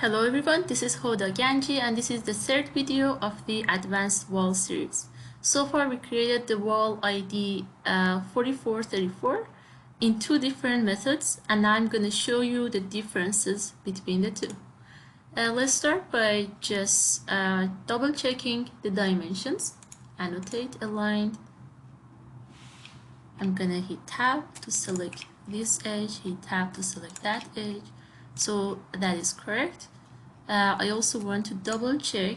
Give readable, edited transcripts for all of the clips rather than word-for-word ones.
Hello everyone, this is Hoda Ganji and this is the third video of the Advanced Wall series. So far we created the wall ID 4434 in two different methods, and now I'm going to show you the differences between the two. Let's start by just double checking the dimensions. Annotate, aligned. I'm going to hit tab to select this edge, hit tab to select that edge. So that is correct. I also want to double check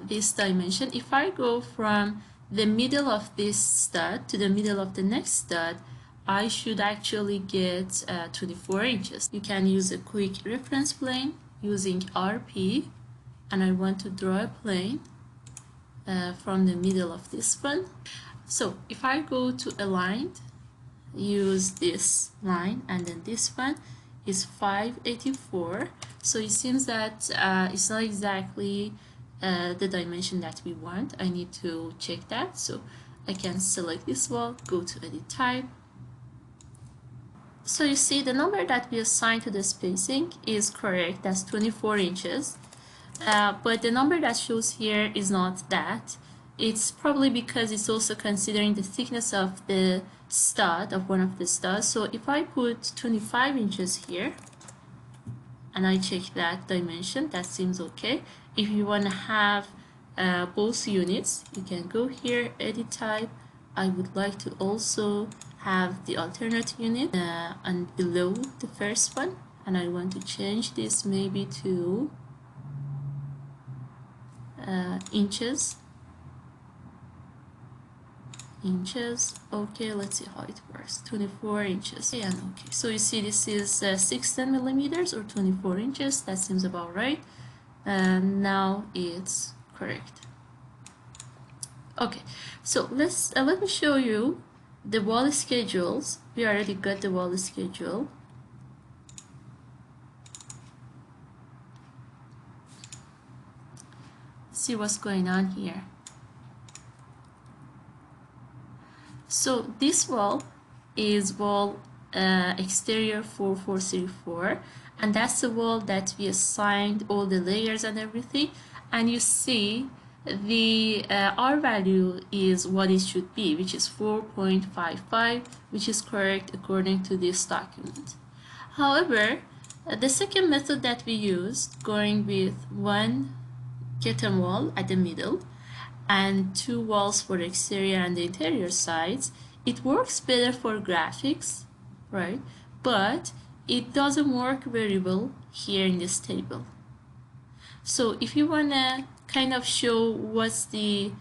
this dimension. If I go from the middle of this stud to the middle of the next stud, I should actually get 24 inches. You can use a quick reference plane using RP, and I want to draw a plane from the middle of this one. So if I go to aligned, use this line, and then this one is 584. So it seems that it's not exactly the dimension that we want. I need to check that. So I can select this wall, go to edit type. So you see the number that we assigned to the spacing is correct. That's 24 inches. But the number that shows here is not that. It's probably because it's also considering the thickness of the stud, of one of the studs. So if I put 25 inches here and I check that dimension, that seems okay. If you want to have both units, you can go here, edit type. I would like to also have the alternate unit and below the first one, and I want to change this maybe to inches. Okay, let's see how it works. 24 inches and okay, so you see this is 16 millimeters or 24 inches. That seems about right, and now it's correct. Okay, so let me show you the wall schedules. We already got the wall schedule. See what's going on here. So this wall is wall exterior 4434, and that's the wall that we assigned all the layers and everything. And you see the R value is what it should be, which is 4.55, which is correct according to this document. However, the second method that we used, going with one curtain wall at the middle and two walls for the exterior and the interior sides, it works better for graphics, right? But it doesn't work very well here in this table. So if you want to kind of show what's the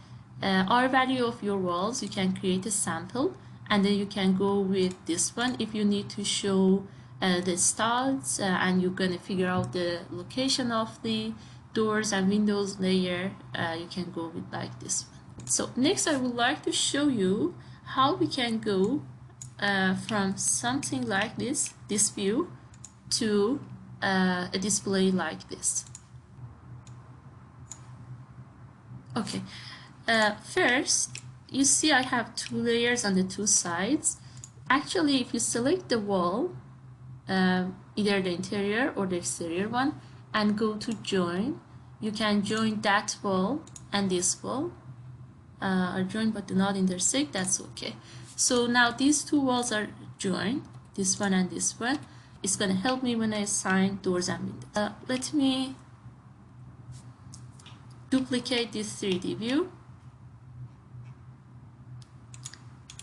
R value of your walls, you can create a sample, and then you can go with this one. If you need to show the studs and you're going to figure out the location of the doors and windows layer, you can go with like this one. So next I would like to show you how we can go from something like this view, to a display like this. Okay, first you see I have two layers on the two sides. Actually, if you select the wall, either the interior or the exterior one, and go to join, you can join that wall and this wall are joined but do not intersect. That's okay. So now these two walls are joined, this one and this one. It's going to help me when I assign doors and windows. Let me duplicate this 3D view.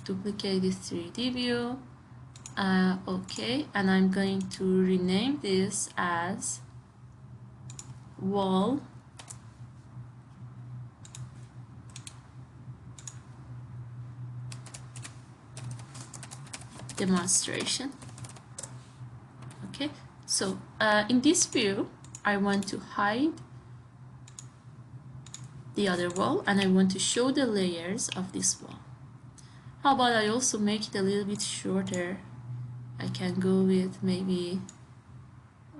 Duplicate this 3D view. Okay, and I'm going to rename this as wall demonstration. Okay, so in this view I want to hide the other wall and I want to show the layers of this wall. How about I also make it a little bit shorter? I can go with maybe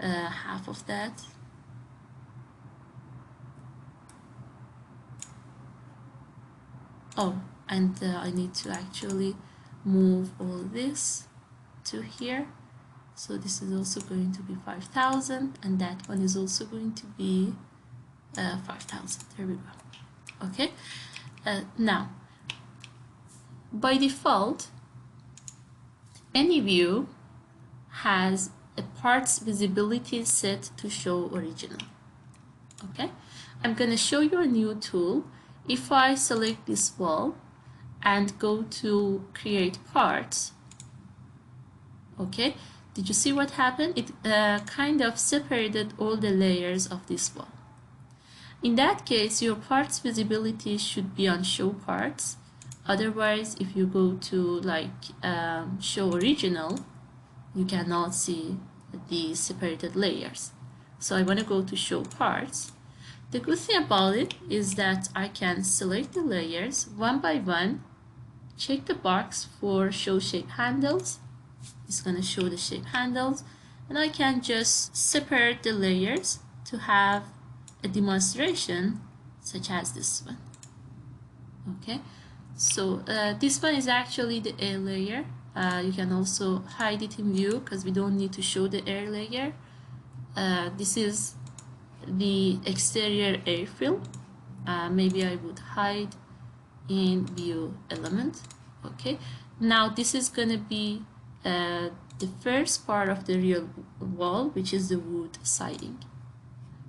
half of that. Oh, and I need to actually move all this to here. So this is also going to be 5,000, and that one is also going to be 5,000. There we go. Okay. Now, by default, any view has a parts visibility set to show original. Okay. I'm going to show you a new tool. If I select this wall and go to create parts, okay, did you see what happened? It kind of separated all the layers of this wall. In that case, your parts visibility should be on show parts. Otherwise, if you go to like show original, you cannot see the separated layers. So I want to go to show parts. The good thing about it is that I can select the layers one by one, check the box for show shape handles. It's going to show the shape handles, and I can just separate the layers to have a demonstration such as this one. Okay, so this one is actually the air layer. You can also hide it in view because we don't need to show the air layer. This is the exterior air film. Maybe I would hide in view element. Okay, now this is gonna be the first part of the real wall, which is the wood siding.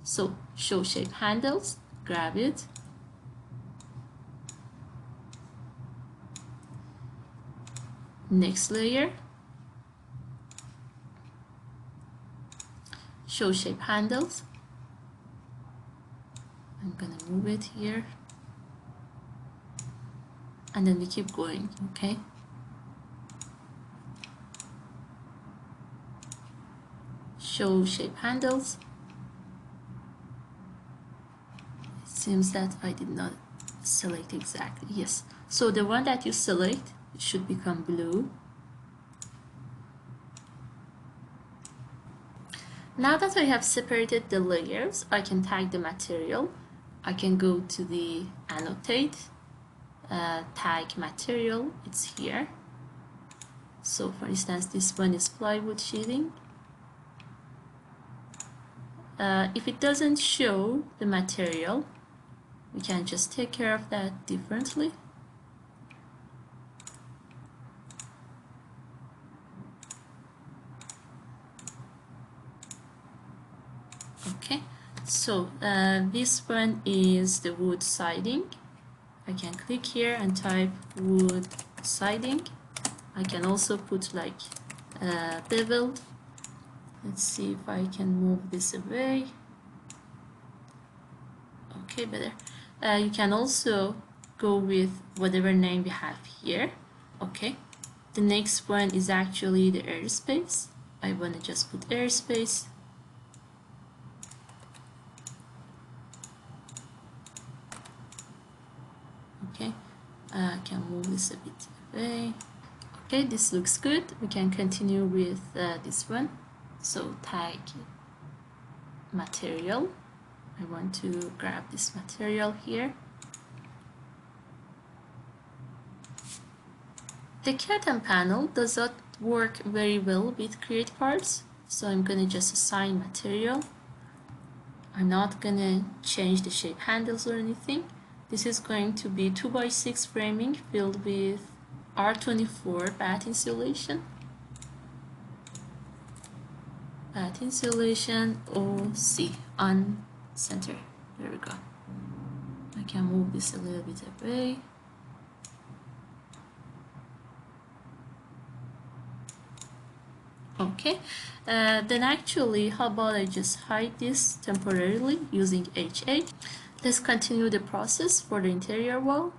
So show shape handles, grab it, next layer, show shape handles. I'm gonna move it here, and then we keep going. Okay, show shape handles. It seems that I did not select exactly. Yes, so the one that you select, it should become blue. Now that I have separated the layers, I can tag the material. I can go to the annotate, tag material, it's here. So for instance, this one is plywood sheathing. If it doesn't show the material, we can just take care of that differently. Okay, so this one is the wood siding. I can click here and type wood siding. I can also put like beveled. Let's see if I can move this away. Okay, better. You can also go with whatever name we have here. Okay, the next one is actually the airspace. I want to just put airspace. Okay, I can move this a bit away. Okay, this looks good. We can continue with this one. So tag material. I want to grab this material here. The curtain panel does not work very well with create parts, so I'm going to just assign material. I'm not going to change the shape handles or anything. This is going to be 2x6 framing filled with R24 batt insulation. Batt insulation OC on center. There we go. I can move this a little bit away. Okay, then actually, how about I just hide this temporarily using HA. Let's continue the process for the interior wall.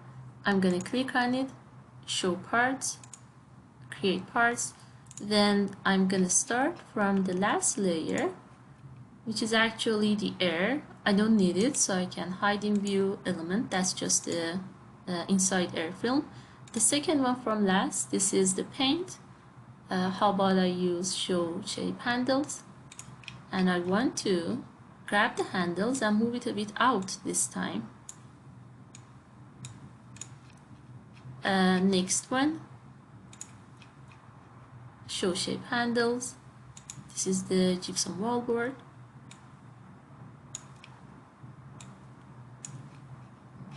I'm gonna click on it, show parts, create parts. Then I'm gonna start from the last layer, which is actually the air. I don't need it, so I can hide in view element. That's just the inside air film. The second one from last, this is the paint. How about I use show shape handles, and I want to grab the handles and move it a bit out this time. Next one, show shape handles, This is the gypsum wallboard.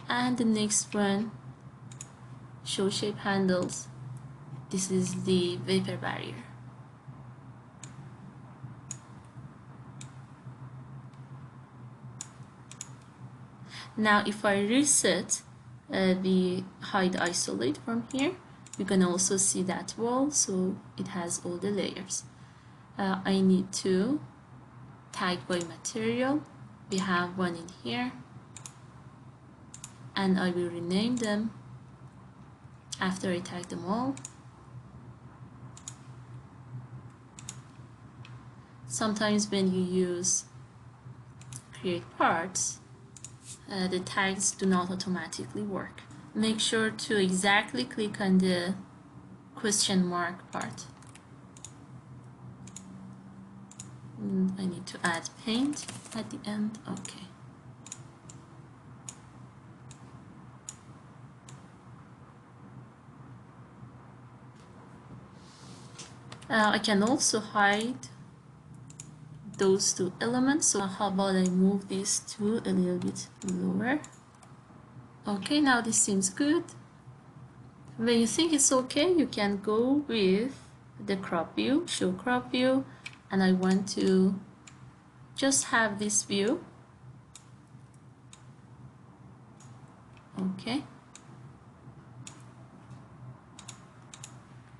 And the next one, show shape handles. This is the vapor barrier. Now if I reset the hide isolate from here, you can also see that wall, so it has all the layers. I need to tag by material. We have one in here, and I will rename them after I tag them all. Sometimes when you use create parts, the tags do not automatically work. Make sure to exactly click on the question mark part. I need to add paint at the end. Okay. I can also hide those two elements. So how about I move this to a little bit lower? Okay, now this seems good. When you think it's okay, you can go with the crop view, show crop view, and I want to just have this view. Okay.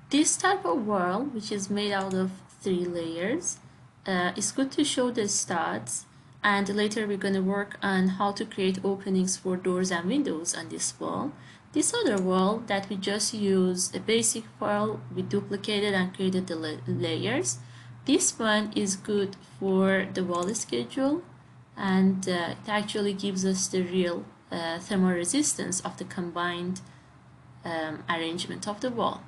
This type of wall, which is made out of 3 layers, is good to show the studs, and later we're going to work on how to create openings for doors and windows on this wall. This other wall that we just used a basic file, we duplicated and created the layers. This one is good for the wall schedule, and it actually gives us the real thermal resistance of the combined arrangement of the wall.